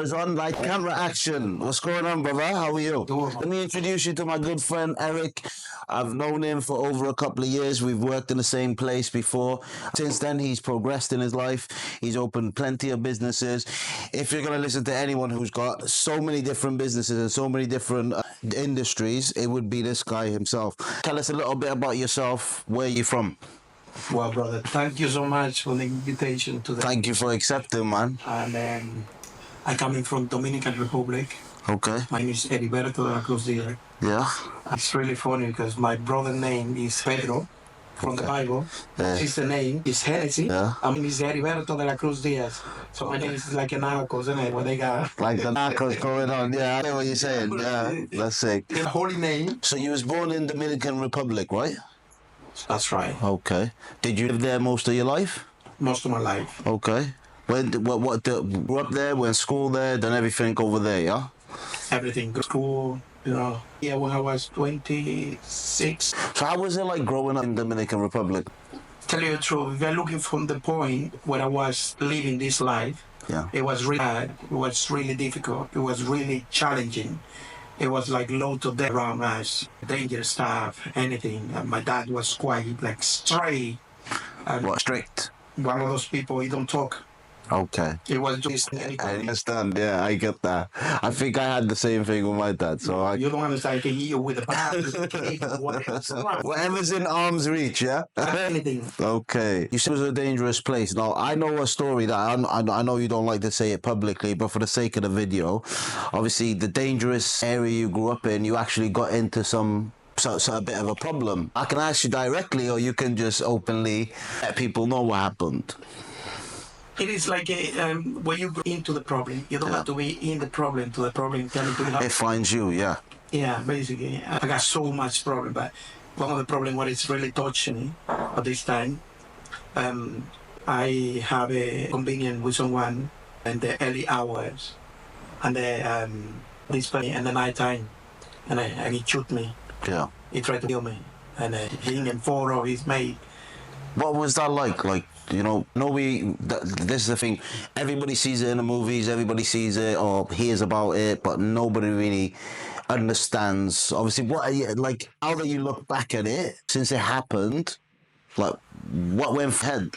Camera's on, like camera action. What's going on, brother? How are you? Let me introduce you to my good friend Eric. I've known him for over a couple of years. We've worked in the same place before. Since then, he's progressed in his life. He's opened plenty of businesses. If you're going to listen to anyone who's got so many different businesses and so many different industries, it would be this guy himself. Tell us a little bit about yourself. Where are you from? Well, brother, thank you so much for the invitation today. Thank you for accepting, man. And I'm coming from Dominican Republic. Okay. My name is Heriberto de la Cruz Diaz. Yeah. It's really funny because my brother's name is Pedro from the Bible. Yeah. His name is Hennessy. Yeah. I mean, it's Heriberto de la Cruz Diaz. So my name is like a narcos, isn't it? What they got. Like the narcos going on. Yeah, I know what you're saying. Yeah, that's sick. The holy name. So you was born in Dominican Republic, right? That's right. Okay. Did you live there most of your life? Most of my life. Okay. Grew up there, went to school there, done everything over there, yeah? Everything. Go to school, you know. Yeah, when I was 26. So how was it like growing up in Dominican Republic? Tell you the truth, if you're looking from the point where I was living this life, Yeah. it was really hard, it was really difficult, it was really challenging. It was like loads of death around us, dangerous stuff, anything. And my dad was quite like straight. And What, strict? one of those people, he don't talk. Okay. It was just I understand, yeah, I get that. I think I had the same thing with my dad, so you don't understand, I can hit you with a bat, whatever's in arm's reach, yeah? anything. Okay. You said it was a dangerous place. Now, I know a story that I know you don't like to say it publicly, but for the sake of the video, obviously the dangerous area you grew up in, you actually got into so a bit of a problem. I can ask you directly, or you can just openly let people know what happened. It is like when you go into the problem, you don't have to be in the problem to the problem coming to the It finds you, yeah. Yeah, basically. I got so much problem, but one of the problem what is really touching me at this time, I have a convenience with someone in the early hours, and this person in the night time, and he shoot me. Yeah. He tried to kill me, and him and four of his mate. What was that like? Like, you know, this is the thing. Everybody sees it in the movies. Everybody sees it or hears about it, but nobody really understands. Obviously, like how that you look back at it since it happened. Like, what went ahead?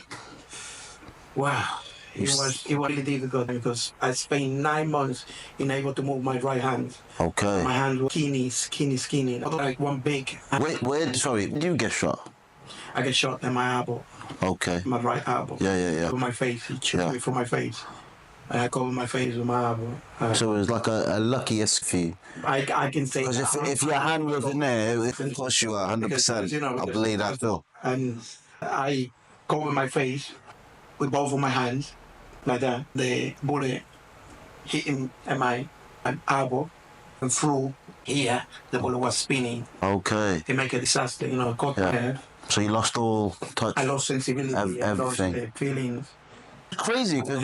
Wow, it was really difficult because I spent 9 months unable to move my right hand. Okay. My hand was skinny. Like one big. Sorry, did you get shot? I get shot in my elbow. Okay. My right elbow. Yeah. With my face. He shot me from my face. And I covered my face with my elbow. So it was like a lucky escape for you. I can say Because if your hand wasn't there, it would cost you 100%. I believe that too. And I covered my face with both of my hands. Like that. The bullet hit him at my elbow and through here. The bullet was spinning. Okay. It make a disaster, cut my head. So you lost all touch. I lost sensibility. Everything. I lost feelings. It's crazy because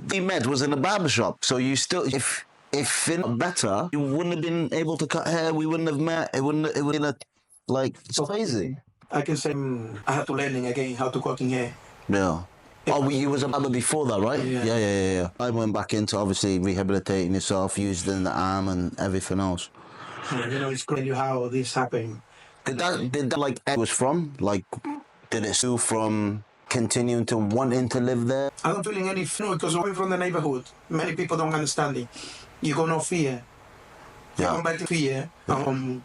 we met was in a barbershop. So you still, if it not better, you wouldn't have been able to cut hair. We wouldn't have met. It would have been it's crazy. I can say I had to learn again how to cutting hair. Yeah. Oh, you was a barber before that, right? Yeah. I went back into obviously rehabilitating yourself, using the arm and everything else. It's crazy how this happened. Did that like it was from? Like, did it still from continuing to wanting to live there? I don't feel any fear because I'm from the neighborhood. Many people don't understand it. You got no fear. Yeah. You come back to fear on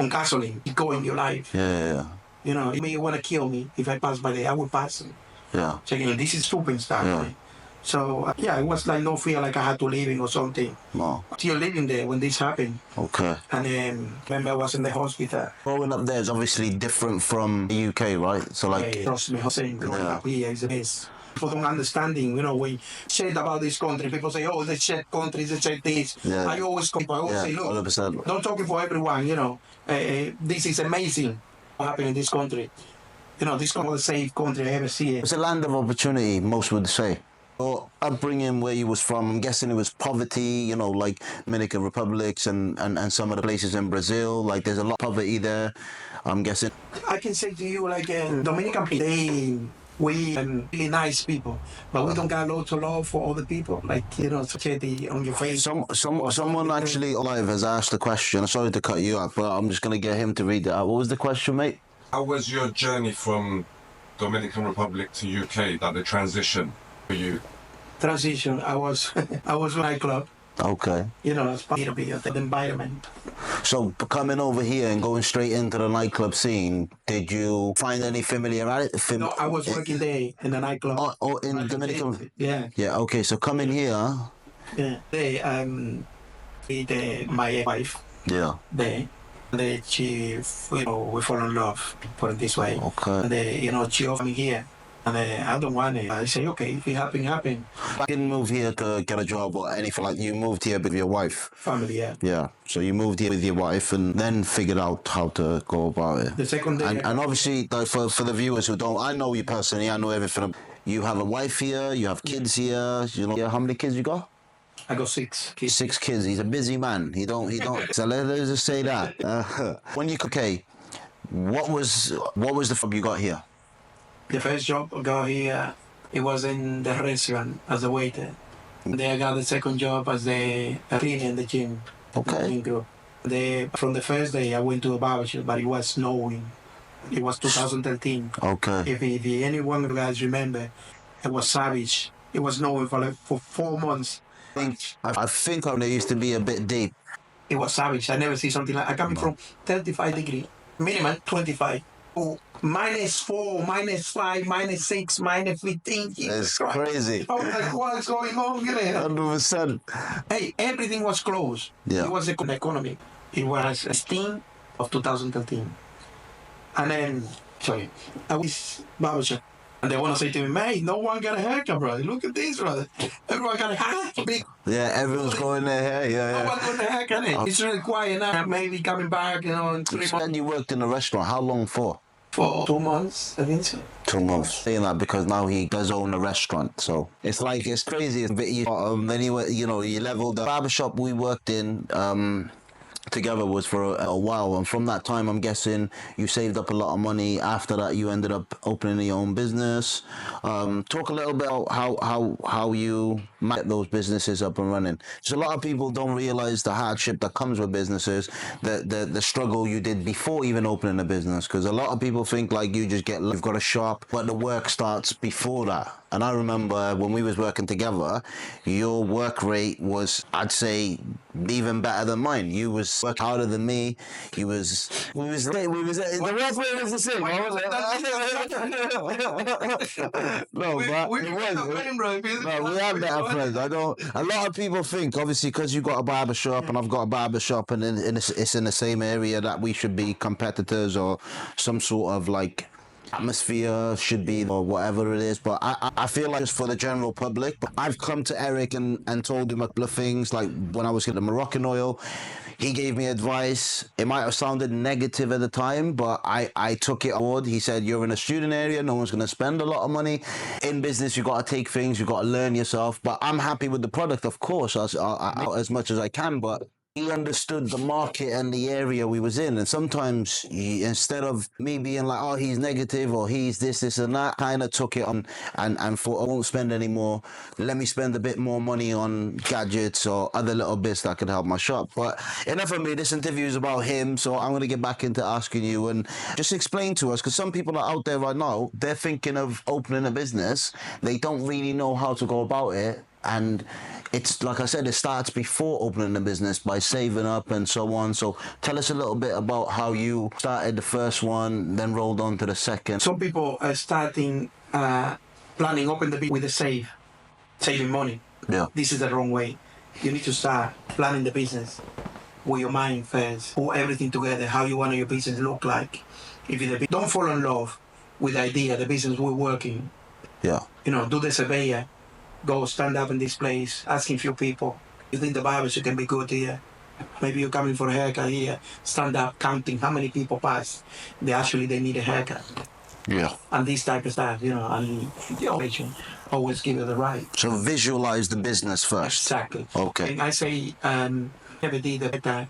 gasoline. You go in your life. Yeah. You may want to kill me. If I pass by there, I will pass him. Yeah. Checking, this is stupid stuff. Yeah. Right? So, it was like no fear like I had to leave or something. No. Still living there when this happened. Okay. And remember I was in the hospital. Growing up there is obviously different from the UK, right? So like... Trust me, Hussein, growing up here is the best. People don't understanding, we shit about this country. People say, oh, the shit country, the shit this. Yeah. I always say, look, 100%. don't talk for everyone, this is amazing what happened in this country. This is the safe country I ever see. It's a land of opportunity, most would say. Or upbringing where you was from, I'm guessing it was poverty, like Dominican Republic and some of the places in Brazil, like there's a lot of poverty there, I'm guessing. I can say to you, like Dominican people, We really nice people, but we don't got lots of love for other people. Like, shady on your face. Someone actually live has asked a question. Sorry to cut you up, but I'm just gonna get him to read it out. What was the question, mate? How was your journey from Dominican Republic to UK, the transition for you? Transition. I was in a nightclub. Okay. It's part of the environment. So coming over here and going straight into the nightclub scene, did you find any familiarity? No, I was working there in the nightclub. Oh, in Dominican. Yeah. Yeah. Okay. So coming here. Yeah. They with my wife. Yeah. She, we fall in love, put it this way. Okay. And she offered me here. And I don't want it. I say, okay, if it happen. I didn't move here to get a job or anything like. You moved here with your wife. Family, yeah. Yeah. So you moved here with your wife and then figured out how to go about it. The second day. And obviously, like for the viewers who don't, I know you personally. I know everything. You have a wife here. You have kids here. Yeah, how many kids you got? I got 6 kids. 6 kids. He's a busy man. He don't. So let's just say that. When you what was the job you got here? The first job I got here, it was in the restaurant as a waiter. Then I got the second job as the cleaner in the gym. Okay. From the first day, I went to a barbershop, but it was snowing. It was 2013. Okay. If anyone of you guys remember, it was savage. It was snowing for 4 months. I think they used to be a bit deep. It was savage. I never see something like. I coming from 35 degrees, minimum 25. Oh, -4, -5, -6, -15. It's crazy. I was like, what's going on here? 100%. Hey, everything was closed. Yeah. It was the economy. It was a steam of 2013. And then, I was barbershop. And they want to say to me, mate, no one got a haircut, brother. Look at this, brother. Everyone got a haircut. Big. Yeah, everyone's going their hair. Yeah. No one got a haircut. It's really quiet now. Maybe coming back, in 3 months. And you worked in a restaurant. How long for? For 2 months, I think so. 2 months. Saying that because now he does own a restaurant, so it's crazy. It's a bit, anyway, you leveled the barbershop we worked in together was for a while, and from that time I'm guessing you saved up a lot of money. After that you ended up opening your own business. Talk a little bit about how you get those businesses up and running. Just a lot of people don't realize the hardship that comes with businesses, the struggle you did before even opening a business, because a lot of people think like you've got a shop, but the work starts before that. And I remember when we was working together, your work rate was, I'd say, even better than mine. You was working harder than me. The work rate was the same. No, but it was. No, we are better friends. A lot of people think, obviously, because you got a barber shop and I've got a barber shop, and it's in the same area, that we should be competitors or some sort of like atmosphere should be, or whatever it is. But I feel like just for the general public, but I've come to Eric and told him a couple of things, like when I was getting the Moroccan oil, he gave me advice. It might have sounded negative at the time, but I took it on board. He said, you're in a student area, no one's going to spend a lot of money. In business, you got to take things, you got to learn yourself. But I'm happy with the product, of course, as much as I can, but he understood the market and the area we was in. And sometimes instead of me being like, oh, he's negative or he's this and that, kind of took it on and thought, I won't spend any more. Let me spend a bit more money on gadgets or other little bits that could help my shop. But enough of me. This interview is about him. So I'm going to get back into asking you and just explain to us, because some people are out there right now, they're thinking of opening a business. They don't really know how to go about it. And it's like I said, it starts before opening the business by saving up and so on. So tell us a little bit about how you started the first one, then rolled on to the second. Some people are starting planning open the business with a saving money. Yeah. This is the wrong way. You need to start planning the business with your mind first. Put everything together, how you want your business look like. Don't fall in love with the idea, the business we're working. Yeah. Do the surveyor. Go stand up in this place, asking few people, you think the barbershop can be good here? Maybe you're coming for a haircut here. Stand up, counting how many people pass. They need a haircut. Yeah. And this type of stuff, and always give it the right. So visualize the business first. Exactly. Okay. And I say, never did a better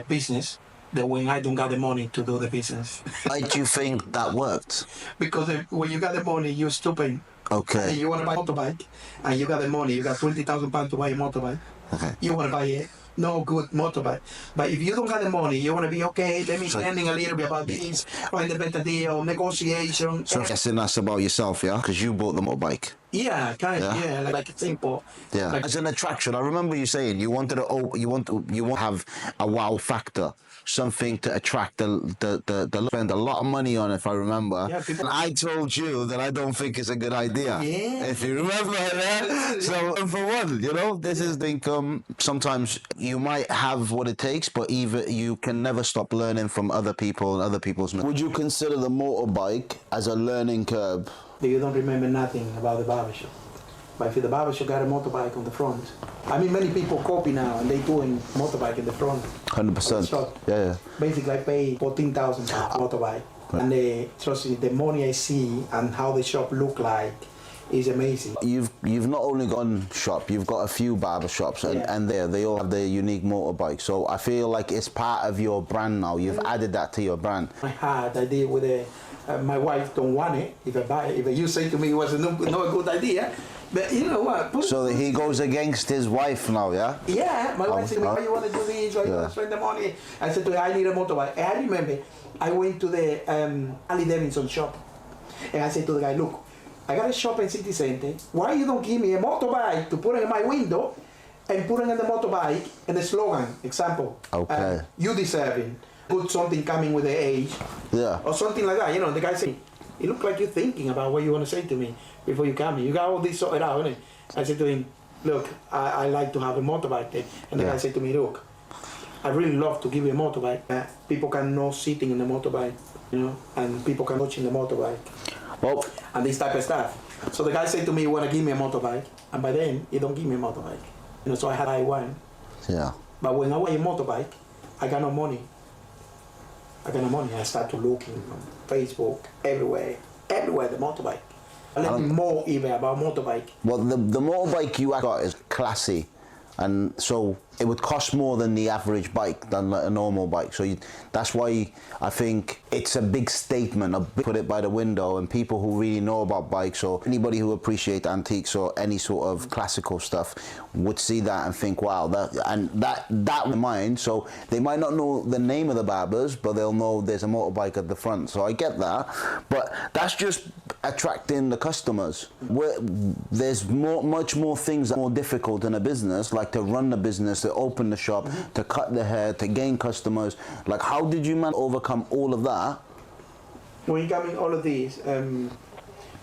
business that when I don't got the money to do the business. Why do you think that worked? Because when you got the money, you're stupid. Okay. And you want to buy a motorbike, and you got the money, you got £20,000 to buy a motorbike. Okay. You want to buy a no good motorbike. But if you don't got the money, you want to be okay, let me spending a little bit about this, find a better deal, negotiation. So I'm guessing that's about yourself, yeah? Because you bought the motorbike. Yeah, kind of, Yeah. like simple. Yeah. Like, As an attraction, I remember you saying you want to have a wow factor, something to attract the spend a lot of money on, if I remember. Yeah, people- And I told you that I don't think it's a good idea. Yeah. If you remember that. So for one, this is the income. Sometimes you might have what it takes, but even you can never stop learning from other people and other people's. Would you consider the motorbike as a learning curve? you don't remember nothing about the barbershop. But if the barbershop got a motorbike on the front, I mean, many people copy now and they doing motorbike in the front. 100%. Yeah. Basically, I pay 14,000 for motorbike, and trust me, the money I see and how the shop look like is amazing. You've not only got one shop, you've got a few barber shops, and they all have their unique motorbike. So I feel like it's part of your brand now. You've added that to your brand. I did with my wife don't want it. If you say to me it was not a good idea, but you know what? So he goes against his wife now, yeah? Yeah, my wife said to me, why you want to do this? Why you want to spend the money? I said to her, I need a motorbike. And I remember I went to the Harley Davidson shop, and I said to the guy, look, I got a shop in City Center. Why you don't give me a motorbike to put it in my window and put it in the motorbike and the slogan, example, Okay. you deserving. Put something coming with the age, Yeah. or something like that. The guy said, it look like you're thinking about what you want to say to me before you come. You got all this sorted out, innit? I said to him, look, I like to have a motorbike there. And the guy said to me, look, I really love to give you a motorbike. People can know sitting in the motorbike, and people can watch in the motorbike. Well, And this type of stuff. So the guy said to me, you want to give me a motorbike? And by then, he don't give me a motorbike. So I had I one. yeah. But when I buy a motorbike, I got no money. I start to looking on Facebook, everywhere, the motorbike. I learned more even about motorbike. Well, the motorbike you got is classy, and so it would cost more than the average bike, than a normal bike. So that's why I think it's a big statement. Put it by the window, and people who really know about bikes, or anybody who appreciates antiques or any sort of classical stuff, would see that and think, wow, that in mind. So they might not know the name of the barbers, but they'll know there's a motorbike at the front. So I get that, but that's just attracting the customers. There's much more things that are more difficult in a business, like to run the business, to open the shop, to cut the hair, to gain customers. Like, how did you overcome all of that? When you got me all of these,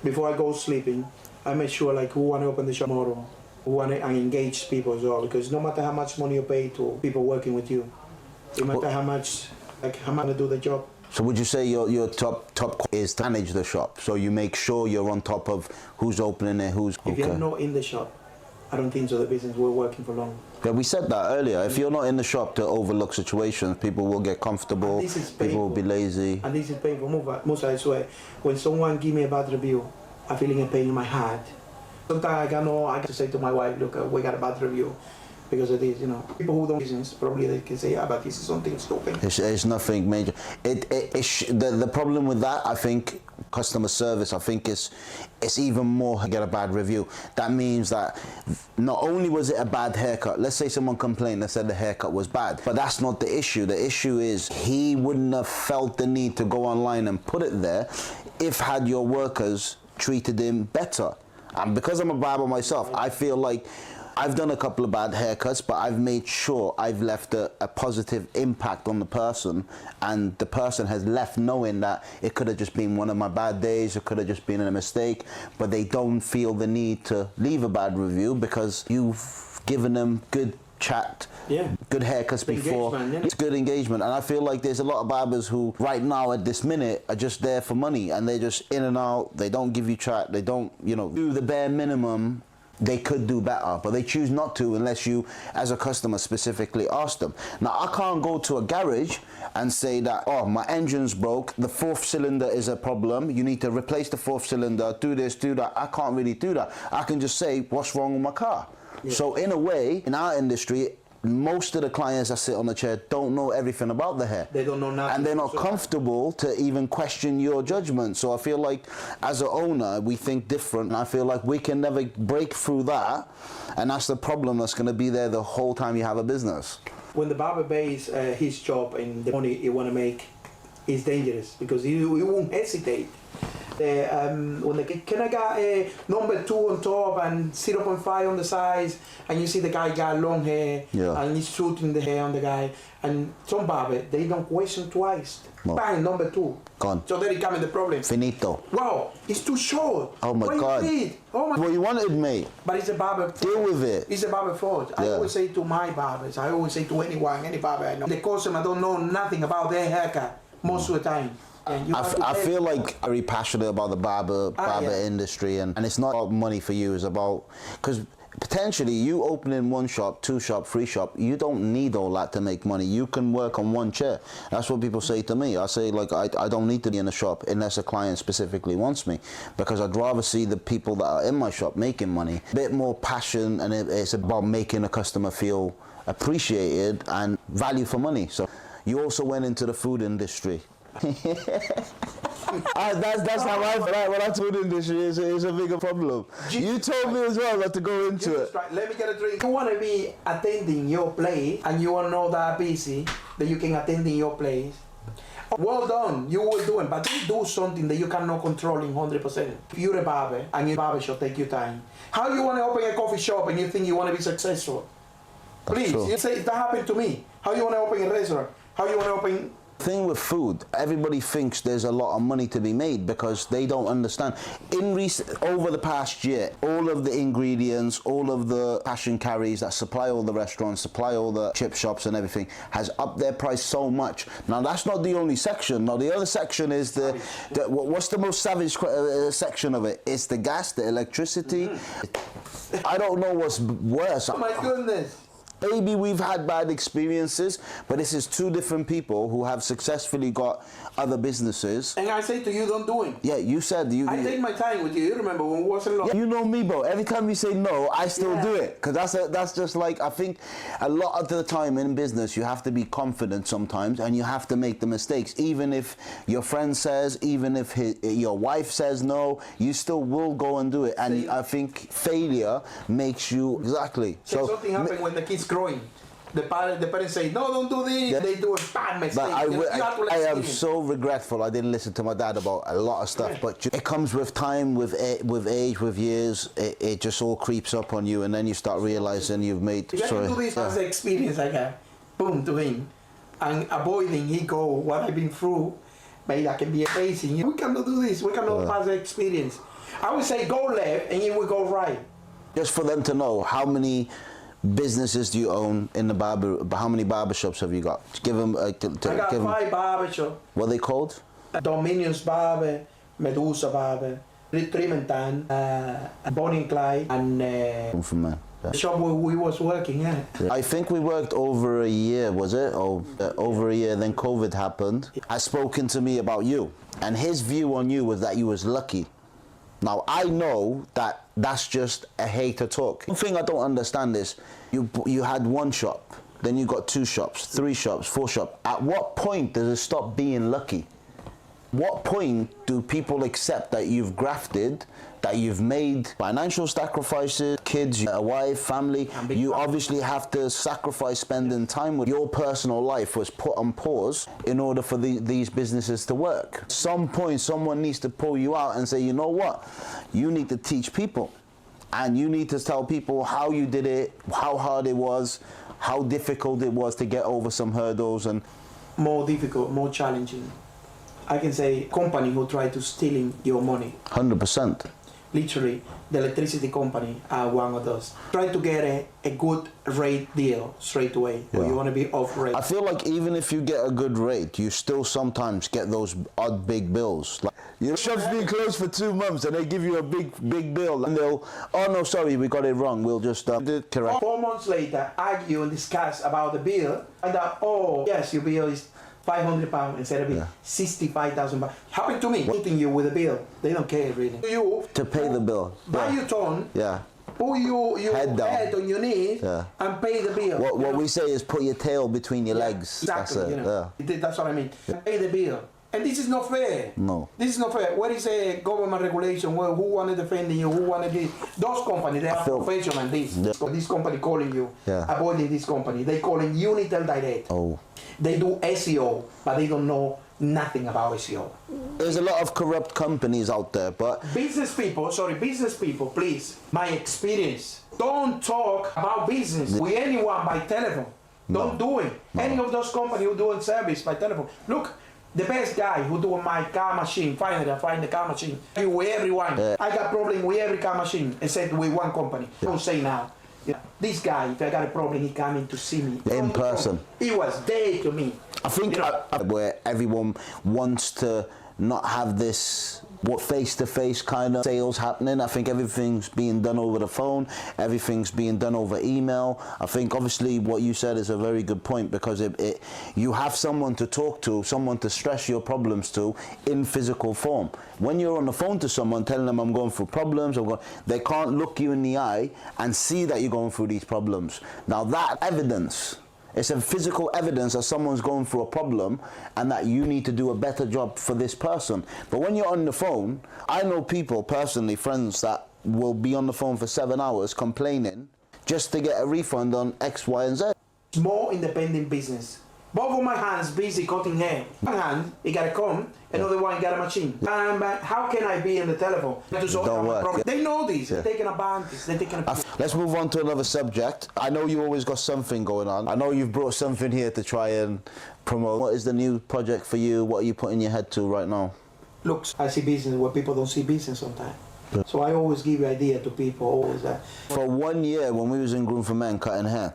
before I go sleeping, I make sure who want to open the shop tomorrow, who want to engage people as well, because no matter how much money you pay to people working with you, no matter how much, how much to do the job. So would you say your top is to manage the shop? So you make sure you're on top of who's opening it, who's... If you're not in the shop, I don't think so the business will working for long. Yeah, we said that earlier. If you're not in the shop to overlook situations, people will get comfortable, people will be lazy. And this is painful. Most I swear, when someone give me a bad review, I'm feeling a pain in my heart. Sometimes I got to say to my wife, look, we got a bad review because of this, People who don't business, probably they can say, yeah, but this is something stupid. It's nothing major. The problem with that, I think, customer service, I think it's even more to get a bad review. That means that not only was it a bad haircut, let's say someone complained and said the haircut was bad, but that's not the issue. The issue is he wouldn't have felt the need to go online and put it there had your workers treated him better. And because I'm a barber myself, I feel like I've done a couple of bad haircuts, but I've made sure I've left a positive impact on the person, and the person has left knowing that it could have just been one of my bad days, it could have just been a mistake, but they don't feel the need to leave a bad review because you've given them good chat, good haircuts before. It's good engagement, and I feel like there's a lot of barbers who right now at this minute are just there for money, and they're just in and out, they don't give you chat, they don't do the bare minimum. They could do better, but they choose not to unless you, as a customer, specifically ask them. Now, I can't go to a garage and say that, oh, my engine's broke, the fourth cylinder is a problem, you need to replace the fourth cylinder, do this, do that. I can't really do that. I can just say, what's wrong with my car? Yeah. So in a way, in our industry, most of the clients that sit on the chair don't know everything about the hair. They don't know nothing. And they're not comfortable to even question your judgment. So I feel like as an owner, we think different. And I feel like we can never break through that. And that's the problem that's going to be there the whole time you have a business. When the barber base his job and the money he want to make is dangerous because he won't hesitate. When they can I get number 2 on top and 0.5 on the sides, and you see the guy got long hair and he's shooting the hair on the guy, and some barber they don't question twice. No. Bang, number 2. Gone. So there it comes the problem. Finito. Wow, it's too short. Oh my Why God. You need? Oh my. Well, you wanted, mate. But it's a barber. Deal with it. It's a barber fault. I always say to my barbers, I always say to anyone, any barber I know, the customer don't know nothing about their haircut most of the time. I feel like very passionate about the barber industry, and it's not about money for you. It's about, because potentially you opening 1 shop, 2 shop, 3 shop, you don't need all that to make money. You can work on 1 chair. That's what people say to me. I say, like, I don't need to be in a shop unless a client specifically wants me, because I'd rather see the people that are in my shop making money. A bit more passion, and it's about making a customer feel appreciated and value for money. So you also went into the food industry. That's how I feel. When I told industry is a bigger problem. You told me as well not to go into it. Right. Let me get a drink. You want to be attending your place and you want to know that busy that you can attend in your place. Well done, you will do it, but don't do something that you cannot control in 100%. If you're a barber and your barber shop take your time. How you want to open a coffee shop and you think you want to be successful? Please, you say that happened to me. How you want to open a restaurant? How you want to open? Thing with food, everybody thinks there's a lot of money to be made because they don't understand. Over the past year, all of the ingredients, all of the cash and carries that supply all the restaurants, supply all the chip shops and everything, has upped their price so much. Now that's not the only section. Now the other section is what's the most savage section of it? It's the gas, the electricity. I don't know what's worse. Oh my goodness. Maybe we've had bad experiences, but this is 2 different people who have successfully got other businesses. And I say to you, don't do it. Yeah, you said I take my time with you. You remember when it wasn't long? Yeah, you know me, bro. Every time you say no, I still do it. Because that's just like, I think a lot of the time in business, you have to be confident sometimes, and you have to make the mistakes. Even if your friend says, even if your wife says no, you still will go and do it. And I think failure makes you, exactly. So something happened when the kids growing. The parents say, no, don't do this. Yeah. They do a bad mistake. But I am so regretful I didn't listen to my dad about a lot of stuff. But it comes with time, with age, with years. It just all creeps up on you, and then you start realizing you've made. If I can do this as the experience I have, boom, to him, and avoiding he go what I've been through, maybe I can be amazing. We cannot do this. We cannot pass the experience. I would say go left, and he will go right. Just for them to know how many businesses do you own in the barber? How many barbershops have you got? Give them. I got 5 barbershops. What are they called? Dominion's Barber, Medusa Barber, Trementan, Bonnie and Clyde, and From there. the shop where we was working. Yeah. I think we worked over a year. Was it? Over a year. Then COVID happened. Has spoken to me about you, and his view on you was that you was lucky. Now, I know that that's just a hater talk. One thing I don't understand is you had 1 shop, then you got 2 shops, 3 shops, 4 shops. At what point does it stop being lucky? What point do people accept that you've grafted, that you've made financial sacrifices, kids, a wife, family? You obviously have to sacrifice spending time with your personal life was put on pause in order for these businesses to work. At some point, someone needs to pull you out and say, you know what? You need to teach people. And you need to tell people how you did it, how hard it was, how difficult it was to get over some hurdles. And more difficult, more challenging. I can say company who try to stealing your money. 100%. Literally, the electricity company are one of those. Try to get a good rate deal straight away, or you want to be off rate. I feel like even if you get a good rate, you still sometimes get those odd big bills. Like, your shop's been closed for 2 months and they give you a big bill, and they'll, oh no, sorry, we got it wrong. We'll just correct. 4 months later, argue and discuss about the bill, and oh yes, your bill is £500 instead of being £65,000. Happened to me, meeting you with a bill. They don't care really. You to pay the bill. buy your tone. Yeah. put your Head down. head on your knees and pay the bill. What we say is put your tail between your legs. Exactly. That's what I mean. Pay the bill. And this is not fair. No. This is not fair. What is a government regulation? Well, who want to defend you? Who want to do those companies? They are professional in this. So this company calling you, avoiding this company. They calling Unitel Direct. Oh. They do SEO, but they don't know nothing about SEO. There's a lot of corrupt companies out there, but business people, please, my experience, don't talk about business with anyone by telephone. Don't do it. Any of those companies who doing service by telephone. Look, the best guy who doing my car machine, finally I find the car machine. With everyone. I got problem with every car machine except with one company. Don't say now. This guy, if I got a problem, he coming to see me. In person. He was there to me. I think where everyone wants to not have this face-to-face kind of sales happening. I think everything's being done over the phone, everything's being done over email. I think obviously what you said is a very good point, because you have someone to talk to, someone to stress your problems to in physical form. When you're on the phone to someone telling them I'm going through problems, they can't look you in the eye and see that you're going through these problems. Now that evidence, it's a physical evidence that someone's going through a problem and that you need to do a better job for this person. But when you're on the phone, I know people personally, friends, that will be on the phone for 7 hours complaining just to get a refund on X, Y, and Z. Small independent business. Both of my hands busy cutting hair. One hand, he got a comb, another one got a machine. How can I be in the telephone? Don't work. They know this. They're taking advantage. Let's move on to another subject. I know you always got something going on. I know you've brought something here to try and promote. What is the new project for you? What are you putting your head to right now? Look, I see business where people don't see business sometimes. So I always give idea to people, always. For 1 year, when we was in Groom for Men cutting hair,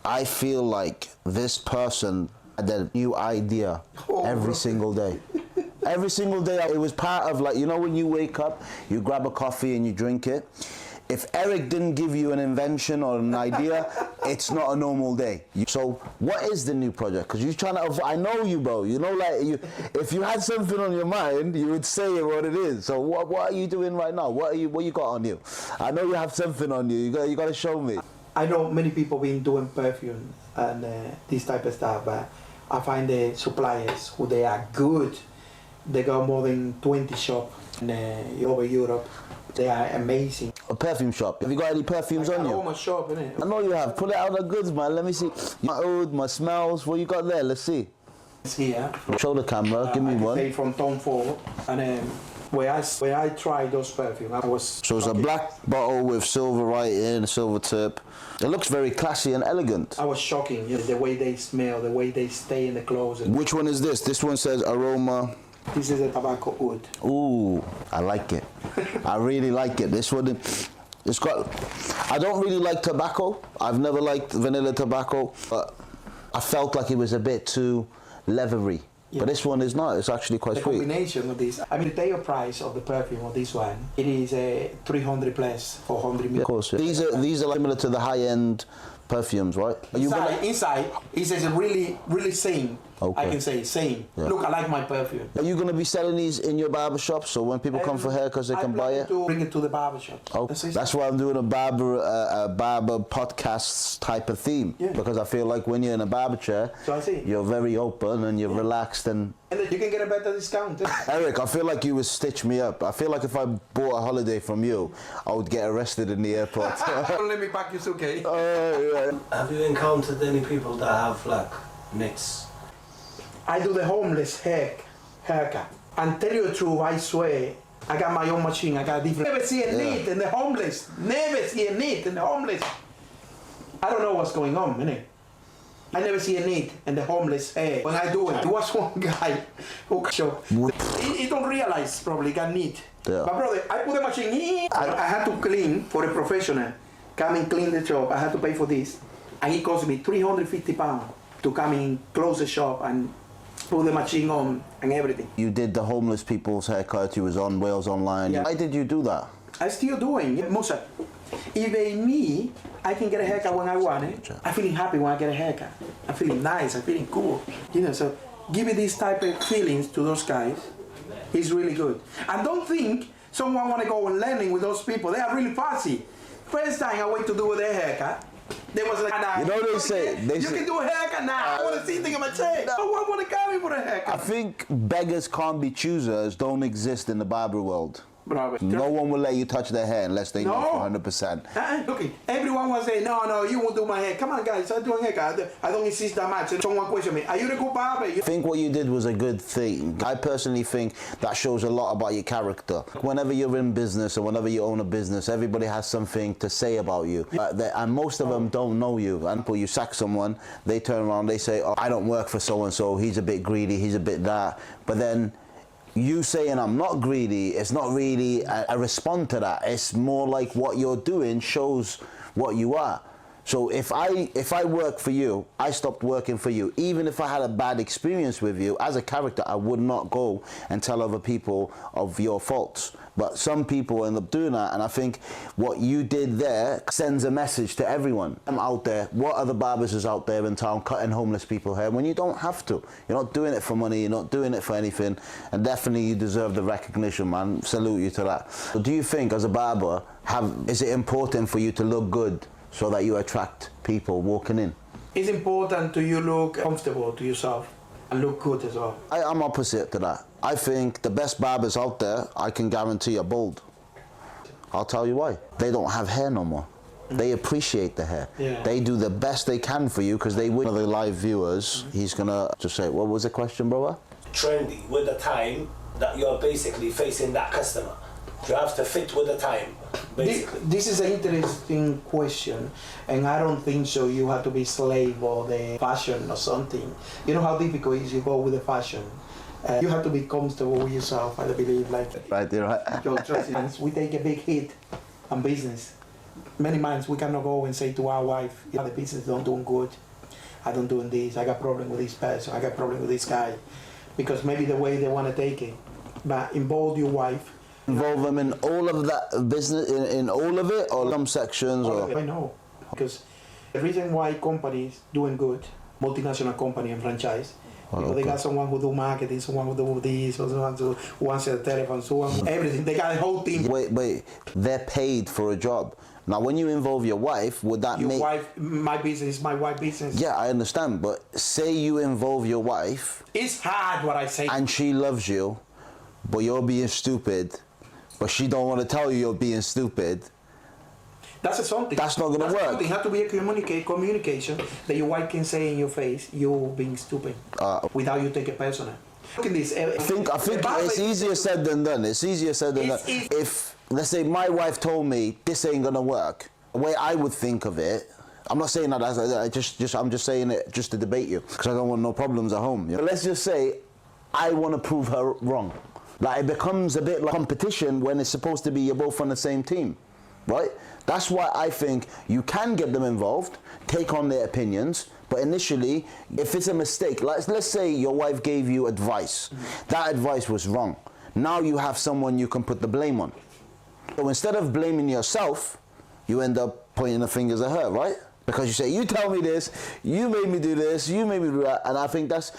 I feel like this person had a new idea every single day. Every single day, it was part of, like, you know, when you wake up, you grab a coffee and you drink it. If Eric didn't give you an invention or an idea, it's not a normal day. So what is the new project? Because you're trying to, I know you, bro. You know, like, if you had something on your mind, you would say what it is. So what are you doing right now? What you got on you? I know you have something on you. You got to show me. I know many people been doing perfume and this type of stuff, but I find the suppliers who they are good. They got more than 20 shops over Europe. They are amazing. A perfume shop. Have you got any perfumes on you? My shop, innit? I know you have. Pull it out of the goods, man. Let me see. My oud, my smells. What you got there? Let's see. It's here. Show the camera. Give me one. They from Tom Ford, and where I tried those perfume, I was. So it's a black bottle with silver writing, a silver tip. It looks very classy and elegant. I was shocking, the way they smell, the way they stay in the clothes. Which one is this? This one says aroma. This is a tobacco wood. Ooh, I like it. I really like it. This one, it's got. I don't really like tobacco. I've never liked vanilla tobacco, but I felt like it was a bit too leathery. Yeah. But this one is not. It's actually quite sweet. The combination of this. I mean, the retail price of the perfume of this one, it is 300 plus 400 ml. Yeah, of course. Yeah. These are similar to the high-end perfumes, right? Inside, it says really, really same. Okay. I can say same. Yeah. Look, I like my perfume. Are you going to be selling these in your barbershop, so when people come for haircuts, they can buy it? To bring it to the barbershop. Oh, that's why I'm doing a barber podcast type of theme, because I feel like when you're in a barber chair, you're very open and you're relaxed and you can get a better discount. Eric, I feel like you would stitch me up. I feel like if I bought a holiday from you, I would get arrested in the airport. Don't let me pack your suitcase. Have you encountered any people that have like nits? I do the homeless haircut. And tell you the truth, I swear, I got my own machine. I got different. Never see a need in the homeless. Never see a need in the homeless. I don't know what's going on, innit? I never see a need in the homeless hair. When I do it, there was one guy who showed. He don't realize probably got need. Yeah. But brother, I put the machine in. I had to clean for a professional. Come and clean the shop. I had to pay for this. And it cost me £350 to come in, close the shop and put the machine on and everything. You did the homeless people's haircut. You was on Wales Online. Yeah. Why did you do that? I still doing. Musa, even me, I can get a haircut when I want it. I'm feeling happy when I get a haircut. I'm feeling nice. I'm feeling cool. You know, so give me these type of feelings to those guys. It's really good. And don't think someone want to go and learning with those people. They are really fussy. First time I went to do their haircut, they was like, nah, You know they say- you can do a haircut now. I want to see things in my chair. No, I want to come in for a haircut. I think beggars can't be choosers don't exist in the barber world. Bravo. No one will let you touch their hair unless they know No. 100%. Look, everyone was saying, no, you won't do my hair. Come on, guys, I'm doing haircut. I don't insist that much. Someone question me, are you the good barber? I think what you did was a good thing. I personally think that shows a lot about your character. Whenever you're in business or whenever you own a business, everybody has something to say about you. And most of them don't know you. And you sack someone, they turn around, they say, oh, I don't work for so-and-so, he's a bit greedy, he's a bit that. But then you saying I'm not greedy, it's not really a response to that. It's more like what you're doing shows what you are. So if I work for you, I stopped working for you. Even if I had a bad experience with you, as a character, I would not go and tell other people of your faults. But some people end up doing that, and I think what you did there sends a message to everyone. I'm out there. What other barbers is out there in town cutting homeless people hair when you don't have to? You're not doing it for money. You're not doing it for anything. And definitely you deserve the recognition, man. Salute you to that. So do you think, as a barber, is it important for you to look good so that you attract people walking in? It's important to you look comfortable to yourself and look good as well. I'm opposite to that. I think the best barbers out there, I can guarantee, are bald. I'll tell you why. They don't have hair no more. They appreciate the hair. Yeah. They do the best they can for you because they win. The live viewers, he's gonna just say, what was the question, brother? Trendy with the time that you're basically facing that customer. You have to fit with the time, basically. This is an interesting question, and I don't think so. You have to be slave or the fashion or something. You know how difficult it is you go with the fashion. You have to be comfortable with yourself, I believe. Like, Right there, right? your trust. We take a big hit on business. Many months we cannot go and say to our wife, yeah, the business don't doing good. I don't doing this. I got problem with this person. I got problem with this guy, because maybe the way they want to take it. But involve your wife. Involve them in all of that business, in all of it, or some sections, or? I know, because the reason why companies doing good, multinational company and franchise, they got someone who do marketing, someone who do this, or someone who answer the telephone, someone everything. They got a whole team. Wait, they're paid for a job. Now, when you involve your wife, would that Your make... wife, my business, my wife business. Yeah, I understand, but say you involve your wife... It's hard what I say. And she loves you, but you're being stupid, but she don't want to tell you you're being stupid. That's something. That's not going to work. It has to be a communication that your wife can say in your face, you being stupid, without you take it personal. Look at this. I think it's easier said than done. It's easier said than done. If, let's say, my wife told me this ain't going to work, the way I would think of it, I'm not saying that I'm just saying it just to debate you, because I don't want no problems at home. You know? But let's just say I want to prove her wrong. Like, it becomes a bit like competition when it's supposed to be you're both on the same team, right? That's why I think you can get them involved, take on their opinions, but initially, if it's a mistake, let's say your wife gave you advice. That advice was wrong. Now you have someone you can put the blame on. So instead of blaming yourself, you end up pointing the fingers at her, right? Because you say, you tell me this, you made me do this, you made me do that. And I think that's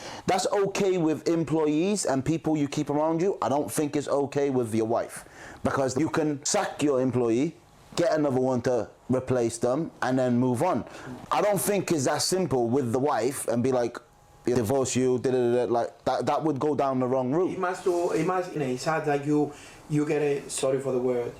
okay with employees and people you keep around you. I don't think it's okay with your wife. Because you can sack your employee, get another one to replace them, and then move on. I don't think it's that simple with the wife and be like, divorce you, like that would go down the wrong route. It's hard that you get a, sorry for the word,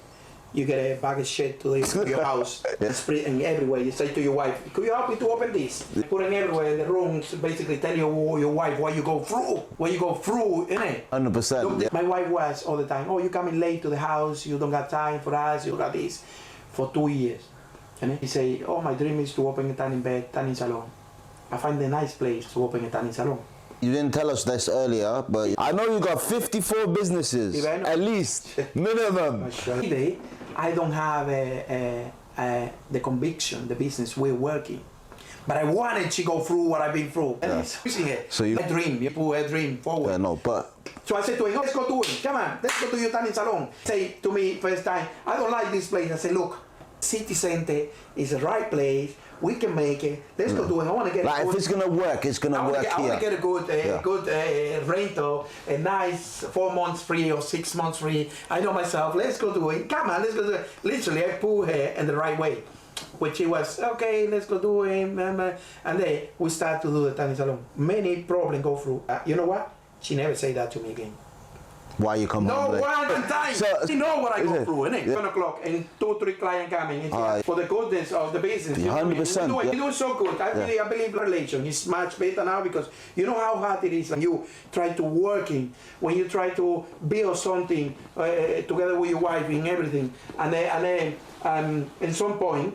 you get a bag of shit to your house, and spread it everywhere. You say to your wife, could you help me to open this? Put it everywhere in the room, so basically tell your wife what you go through, innit? 100%. Yeah. My wife was all the time, oh, you coming late to the house, you don't got time for us, you got this, for 2 years. And he say, oh, my dream is to open a tanning bed, tanning salon. I find a nice place to open a tanning salon. You didn't tell us this earlier, but I know you got 54 businesses, at least, minimum. I don't have the conviction, the business we're working. But I wanted to go through what I've been through. Yeah. So a dream, you put a dream forward. Yeah, no, but... So I said to him, oh, let's go to it. Come on, let's go to your tanning salon. Say to me first time, I don't like this place. I said, look, City center is the right place. We can make it. Let's go do it. I want to get Like, if it's gonna work, it's gonna work I want to here. get a good rental, a nice 4 months free or 6 months free. I know myself. Let's go do it. Come on, let's go do it. Literally, I pull her in the right way, which he was okay. Let's go do it, and then we start to do the tanning salon. Many problems go through. You know what? She never say that to me again. Why you come No home late? one time. So, You know what I go through, innit? Yeah. 1 o'clock and 2, 3 clients coming. It's Aye. for the goodness of the business. You know what I mean? 100%, You're yeah. doing so good. I believe relation is much better now because you know how hard it is when you try to working, when you try to build something together with your wife in everything, and then at some point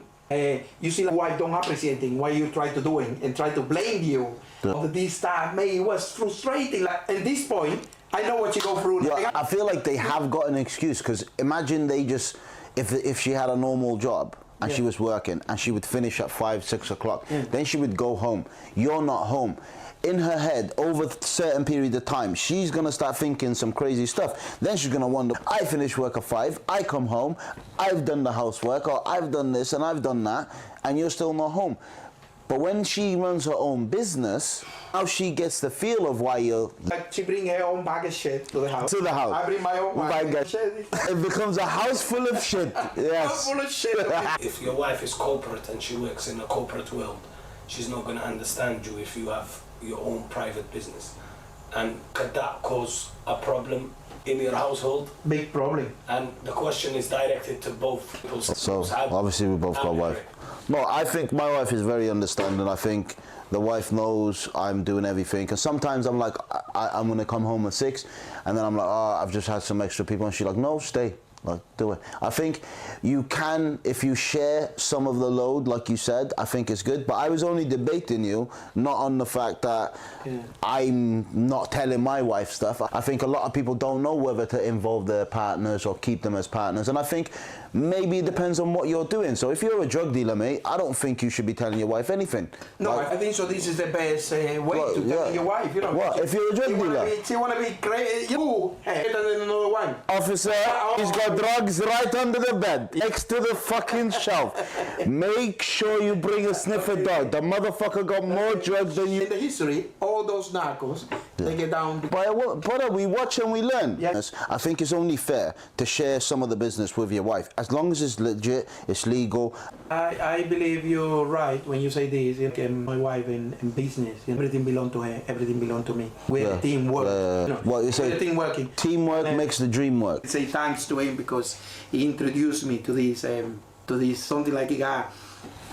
you see like wife don't appreciating what you try to do and try to blame you of this stuff. Man, it was frustrating. Like at this point, I know what you go through. yeah, I feel like they have got an excuse because imagine they just, if she had a normal job and she was working and she would finish at 5, 6 o'clock, then she would go home. You're not home. In her head, over a certain period of time, she's gonna start thinking some crazy stuff. Then she's gonna wonder, I finish work at 5, I come home, I've done the housework, or I've done this and I've done that, and you're still not home. But when she runs her own business, now she gets the feel of why you're... Like she bring her own bag of shit to the house. To the house. I bring my own bag of shit. It becomes a house full of shit. Yes. Full of shit. If your wife is corporate and she works in a corporate world, she's not going to understand you if you have your own private business. And could that cause a problem in your household? Big problem. And the question is directed to both people. So obviously we both got a wife. No, I think my wife is very understanding. I think the wife knows I'm doing everything. Because sometimes I'm like, I'm going to come home at 6. And then I'm like, oh, I've just had some extra people. And she's like, no, stay. Like, do it. I think you can, if you share some of the load, like you said, I think it's good. But I was only debating you, not on the fact that I'm not telling my wife stuff. I think a lot of people don't know whether to involve their partners or keep them as partners. And I think maybe it depends on what you're doing. So if you're a drug dealer, mate, I don't think you should be telling your wife anything. No, Like, I think so. This is the best way to tell your wife. You know, What? If you're a drug dealer? She want to be great. You better than another one. Officer, he's got drugs right under the bed, next to the fucking shelf. Make sure you bring a sniffer dog. The motherfucker got more drugs than In you. the history, all those narcos, they get down. Brother, we watch and we learn. Yes. I think it's only fair to share some of the business with your wife. As long as it's legit, it's legal. I believe you're right when you say this. My wife in business, everything belong to her, everything belong to me. We're a teamwork. What you say? We're a team working. Teamwork makes the dream work. I say thanks to him because he introduced me to this something like he got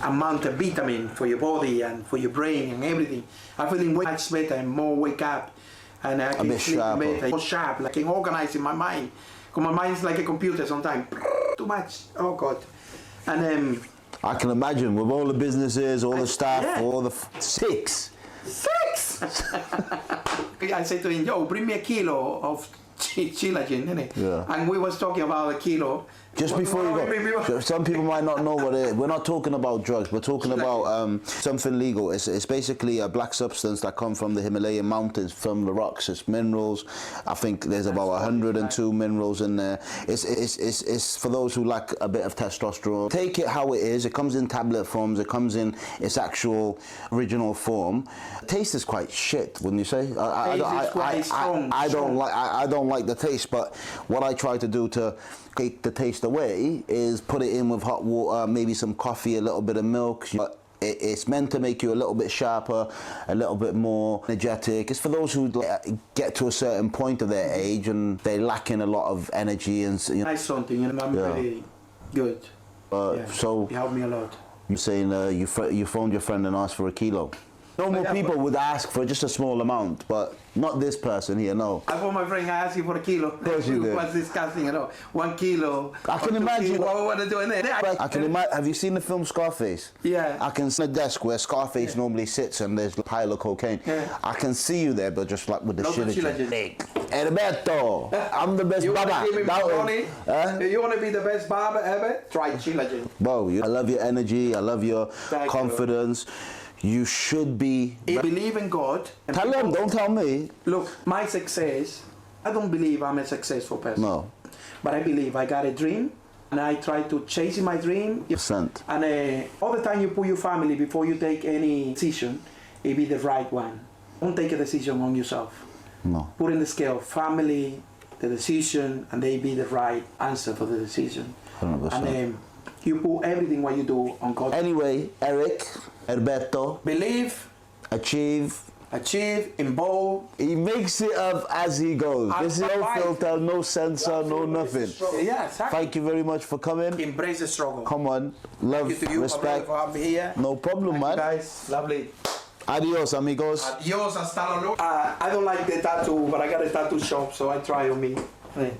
amount of vitamin for your body and for your brain and everything. I feel much better and more wake up and I can bit sleep sharper. better, more sharp, like I can organize in my mind. Because my mind is like a computer sometimes. Too much. Oh God. And I can imagine with all the businesses, all the staff, yeah. all the 6. 6! I said to him, yo, bring me a kilo of chilagen, innit? Yeah. And we was talking about a kilo. Just before you go, some people might not know what it is. We're not talking about drugs. We're talking about something legal. It's basically a black substance that comes from the Himalayan mountains, from the rocks. It's minerals. I think there's about 102 minerals in there. It's for those who lack a bit of testosterone. Take it how it is. It comes in tablet forms. It comes in its actual original form. Taste is quite shit, wouldn't you say? I don't like the taste, but what I try to do to take the taste away is put it in with hot water, maybe some coffee, a little bit of milk. It's meant to make you a little bit sharper, a little bit more energetic. It's for those who get to a certain point of their age and they lack in a lot of energy and Nice something, and I'm really good. So He helped me a lot. you're saying you phoned your friend and asked for a kilo. Normal people would ask for just a small amount, but not this person here, no. I phoned my friend, I asked him for a kilo. Of course you did. was disgusting, 1 kilo. I can imagine what they're doing there. I can imagine. Have you seen the film Scarface? Yeah. I can see the desk where Scarface normally sits and there's a pile of cocaine. Yeah. I can see you there, but just like with the shit. Shilajin. Herberto, I'm the best You want barber. to give me money? Huh? You want to be the best barber ever? Try Shilajin. Bro, I love your energy. I love your confidence. You should be. I believe in God. Tell them, don't tell me. Look, my success, I don't believe I'm a successful person. No. But I believe I got a dream and I try to chase my dream. Percent. And all the time you put your family before you take any decision, it be the right one. Don't take a decision on yourself. No. Put in the scale, family, the decision, and they be the right answer for the decision. 100%. And you put everything what you do on God. Anyway, Eric, Herberto, Believe, achieve. involve. He makes it up as he goes. There's no Right. filter, no censor, no nothing. Yeah, exactly. Thank you very much for coming. Embrace the struggle. Come on. Love, Thank you to you, respect. for having me here. No problem, Thank you man. guys, lovely. Adios, amigos. Adios, hasta luego. I don't like the tattoo, but I got a tattoo shop, so I try on me. Hey.